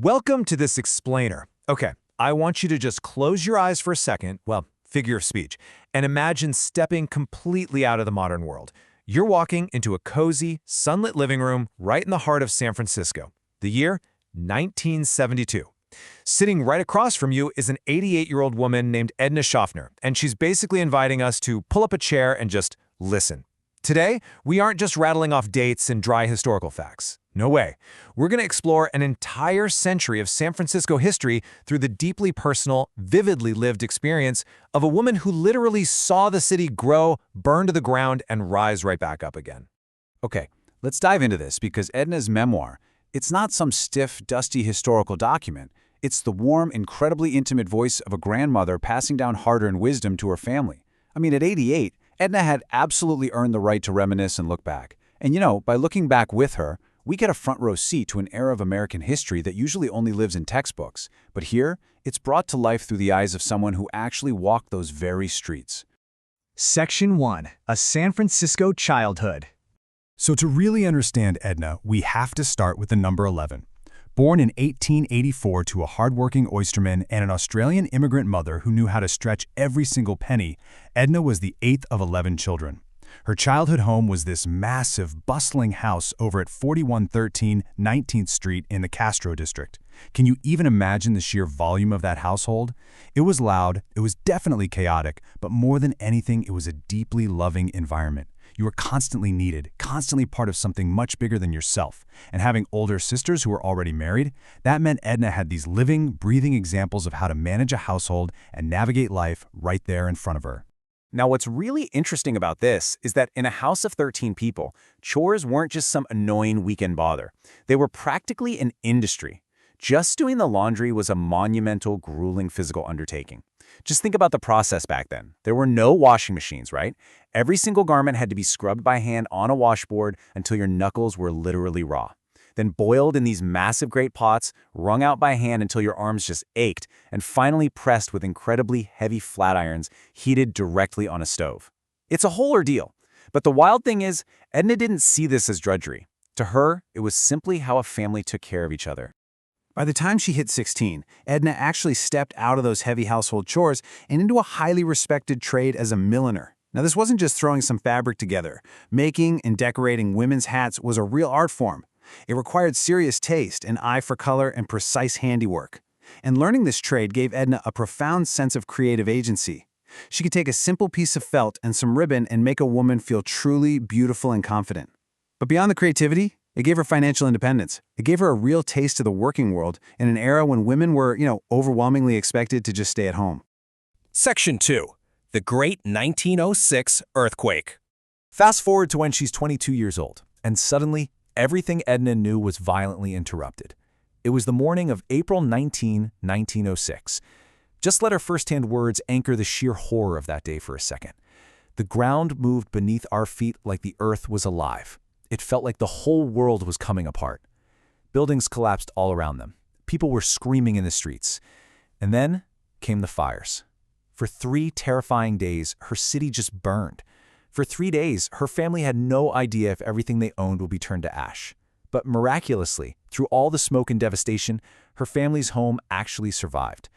Welcome to this explainer. Okay, I want you to just close your eyes for a second, well, figure of speech, and imagine stepping completely out of the modern world. You're walking into a cozy, sunlit living room right in the heart of San Francisco. The year, 1972. Sitting right across from you is an 88-year-old woman named Edna Schaffner, and she's basically inviting us to pull up a chair and just listen. Today, we aren't just rattling off dates and dry historical facts. No way. We're going to explore an entire century of San Francisco history through the deeply personal, vividly lived experience of a woman who literally saw the city grow, burn to the ground, and rise right back up again. Okay, let's dive into this because Edna's memoir, it's not some stiff, dusty historical document. It's the warm, incredibly intimate voice of a grandmother passing down hard-earned wisdom to her family. I mean, at 88, Edna had absolutely earned the right to reminisce and look back. And by looking back with her, we get a front-row seat to an era of American history that usually only lives in textbooks. But here, it's brought to life through the eyes of someone who actually walked those very streets. Section 1. A San Francisco Childhood. So to really understand Edna, we have to start with the number 11. Born in 1884 to a hardworking oysterman and an Australian immigrant mother who knew how to stretch every single penny, Edna was the 8th of 11 children. Her childhood home was this massive, bustling house over at 4113 19th Street in the Castro district. Can you even imagine the sheer volume of that household? It was loud, it was definitely chaotic, but more than anything, it was a deeply loving environment. You were constantly needed, constantly part of something much bigger than yourself. And having older sisters who were already married, that meant Edna had these living, breathing examples of how to manage a household and navigate life right there in front of her. Now, what's really interesting about this is that in a house of 13 people, chores weren't just some annoying weekend bother. They were practically an industry. Just doing the laundry was a monumental, grueling physical undertaking. Just think about the process back then. There were no washing machines, right? Every single garment had to be scrubbed by hand on a washboard until your knuckles were literally raw. Then boiled in these massive great pots, wrung out by hand until your arms just ached, and finally pressed with incredibly heavy flat irons heated directly on a stove. It's a whole ordeal. But the wild thing is, Edna didn't see this as drudgery. To her, it was simply how a family took care of each other. By the time she hit 16, Edna actually stepped out of those heavy household chores and into a highly respected trade as a milliner. Now, this wasn't just throwing some fabric together. Making and decorating women's hats was a real art form. It required serious taste, an eye for color, and precise handiwork. And learning this trade gave Edna a profound sense of creative agency. She could take a simple piece of felt and some ribbon and make a woman feel truly beautiful and confident. But beyond the creativity, it gave her financial independence. It gave her a real taste of the working world in an era when women were, overwhelmingly expected to just stay at home. Section 2. The Great 1906 Earthquake. Fast forward to when she's 22 years old, and suddenly, everything Edna knew was violently interrupted. It was the morning of April 19, 1906. Just let our first-hand words anchor the sheer horror of that day for a second. The ground moved beneath our feet like the earth was alive. It felt like the whole world was coming apart. Buildings collapsed all around them. People were screaming in the streets. And then came the fires. For 3 terrifying days, her city just burned. For 3 days, her family had no idea if everything they owned would be turned to ash. But miraculously, through all the smoke and devastation, her family's home actually survived.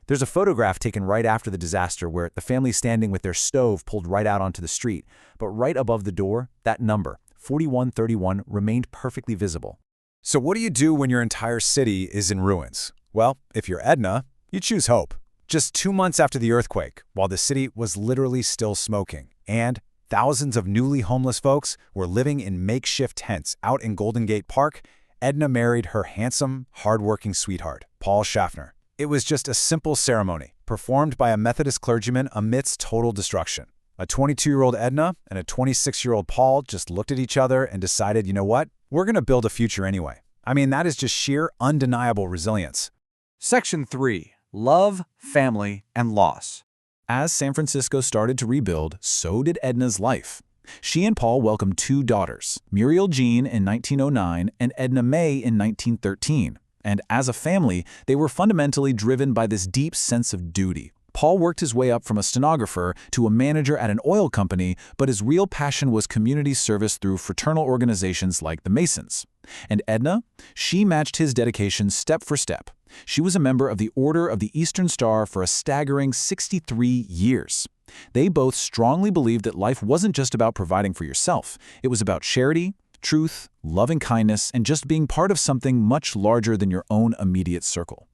There's a photograph taken right after the disaster where the family's standing with their stove pulled right out onto the street. But right above the door, that number, 4131, remained perfectly visible. So what do you do when your entire city is in ruins? Well, if you're Edna, you choose hope. Just 2 months after the earthquake, while the city was literally still smoking, and thousands of newly homeless folks were living in makeshift tents out in Golden Gate Park, Edna married her handsome, hardworking sweetheart, Paul Schaffner. It was just a simple ceremony, performed by a Methodist clergyman amidst total destruction. A 22-year-old Edna and a 26-year-old Paul just looked at each other and decided, you know what? We're going to build a future anyway. I mean, that is just sheer, undeniable resilience. Section 3. Love, Family, and Loss. As San Francisco started to rebuild, so did Edna's life. She and Paul welcomed 2 daughters, Muriel Jean in 1909 and Edna May in 1913. And as a family, they were fundamentally driven by this deep sense of duty. Paul worked his way up from a stenographer to a manager at an oil company, but his real passion was community service through fraternal organizations like the Masons. And Edna? She matched his dedication step for step. She was a member of the Order of the Eastern Star for a staggering 63 years. They both strongly believed that life wasn't just about providing for yourself. It was about charity, truth, loving kindness, and just being part of something much larger than your own immediate circle.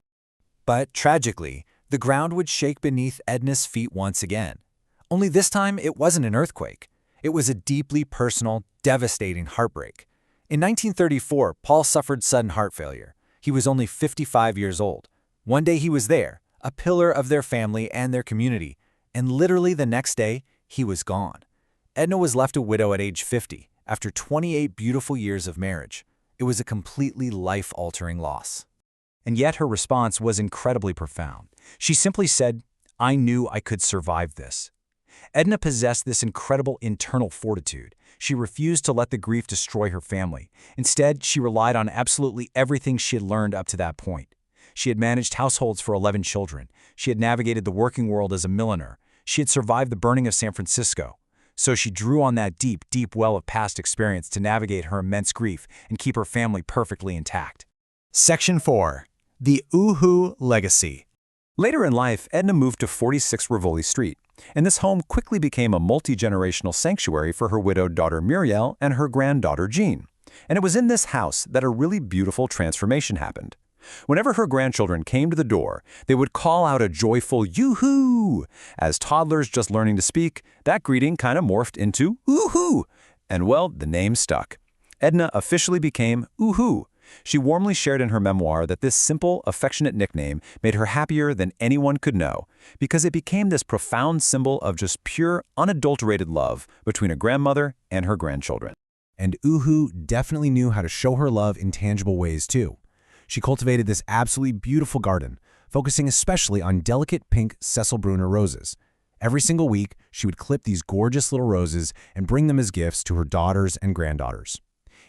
But tragically, the ground would shake beneath Edna's feet once again. Only this time, it wasn't an earthquake. It was a deeply personal, devastating heartbreak. In 1934, Paul suffered sudden heart failure. He was only 55 years old. One day he was there, a pillar of their family and their community, and literally the next day, he was gone. Edna was left a widow at age 50, after 28 beautiful years of marriage. It was a completely life-altering loss. And yet her response was incredibly profound. She simply said, "I knew I could survive this." Edna possessed this incredible internal fortitude. She refused to let the grief destroy her family. Instead, she relied on absolutely everything she had learned up to that point. She had managed households for 11 children. She had navigated the working world as a milliner. She had survived the burning of San Francisco. So she drew on that deep, deep well of past experience to navigate her immense grief and keep her family perfectly intact. Section 4. The Uhu Legacy. Later in life, Edna moved to 46 Rivoli Street, and this home quickly became a multi-generational sanctuary for her widowed daughter Muriel and her granddaughter Jean. And it was in this house that a really beautiful transformation happened. Whenever her grandchildren came to the door, they would call out a joyful yoo-hoo. As toddlers just learning to speak, that greeting kind of morphed into ooh-hoo. And well, the name stuck. Edna officially became Uhu. She warmly shared in her memoir that this simple, affectionate nickname made her happier than anyone could know, because it became this profound symbol of just pure, unadulterated love between a grandmother and her grandchildren. And Uhu definitely knew how to show her love in tangible ways too. She cultivated this absolutely beautiful garden, focusing especially on delicate pink Cecil-Brunner roses. Every single week, she would clip these gorgeous little roses and bring them as gifts to her daughters and granddaughters.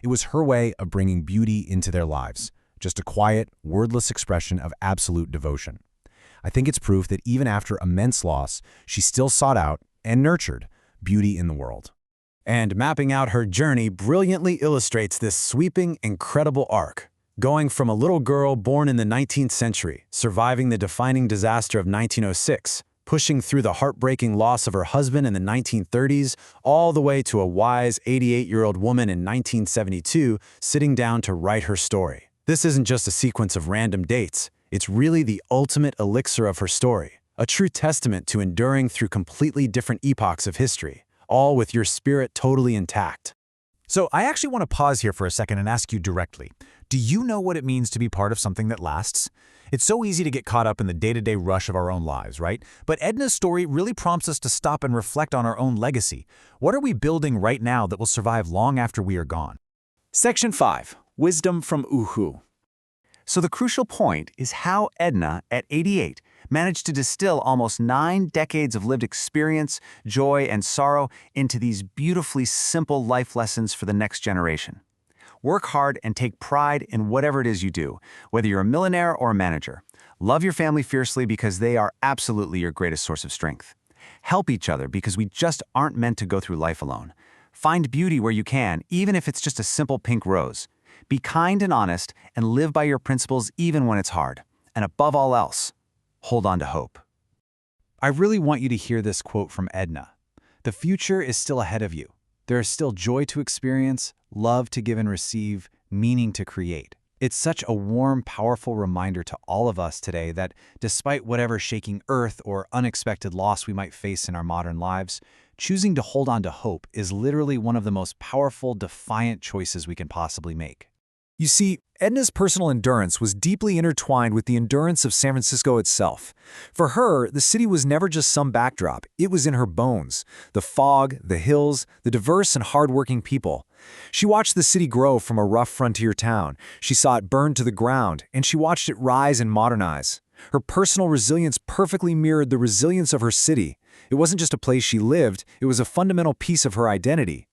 It was her way of bringing beauty into their lives, just a quiet, wordless expression of absolute devotion. I think it's proof that even after immense loss, she still sought out and nurtured beauty in the world. And mapping out her journey brilliantly illustrates this sweeping, incredible arc. Going from a little girl born in the 19th century, surviving the defining disaster of 1906, pushing through the heartbreaking loss of her husband in the 1930s, all the way to a wise 88-year-old woman in 1972 sitting down to write her story. This isn't just a sequence of random dates. It's really the ultimate elixir of her story, a true testament to enduring through completely different epochs of history, all with your spirit totally intact. So I actually want to pause here for a second and ask you directly. Do you know what it means to be part of something that lasts? It's so easy to get caught up in the day-to-day rush of our own lives, right? But Edna's story really prompts us to stop and reflect on our own legacy. What are we building right now that will survive long after we are gone? Section 5. Wisdom from Uhu. So the crucial point is how Edna, at 88, managed to distill almost 9 decades of lived experience, joy, and sorrow into these beautifully simple life lessons for the next generation. Work hard and take pride in whatever it is you do, whether you're a millionaire or a manager. Love your family fiercely because they are absolutely your greatest source of strength. Help each other because we just aren't meant to go through life alone. Find beauty where you can, even if it's just a simple pink rose. Be kind and honest and live by your principles even when it's hard. And above all else, hold on to hope. I really want you to hear this quote from Edna. The future is still ahead of you. There is still joy to experience, love to give and receive, meaning to create. It's such a warm, powerful reminder to all of us today that despite whatever shaking earth or unexpected loss we might face in our modern lives, choosing to hold on to hope is literally one of the most powerful, defiant choices we can possibly make. You see, Edna's personal endurance was deeply intertwined with the endurance of San Francisco itself. For her, the city was never just some backdrop. It was in her bones. The fog, the hills, the diverse and hardworking people. She watched the city grow from a rough frontier town. She saw it burn to the ground, and she watched it rise and modernize. Her personal resilience perfectly mirrored the resilience of her city. It wasn't just a place she lived, it was a fundamental piece of her identity.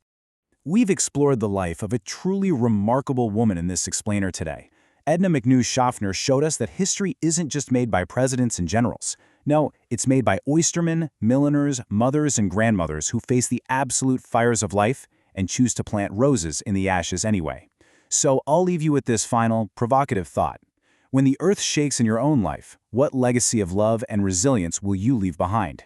We've explored the life of a truly remarkable woman in this explainer today. Edna McKnew Schaffner showed us that history isn't just made by presidents and generals. No, it's made by oystermen, milliners, mothers, and grandmothers who face the absolute fires of life and choose to plant roses in the ashes anyway. So I'll leave you with this final, provocative thought. When the earth shakes in your own life, what legacy of love and resilience will you leave behind?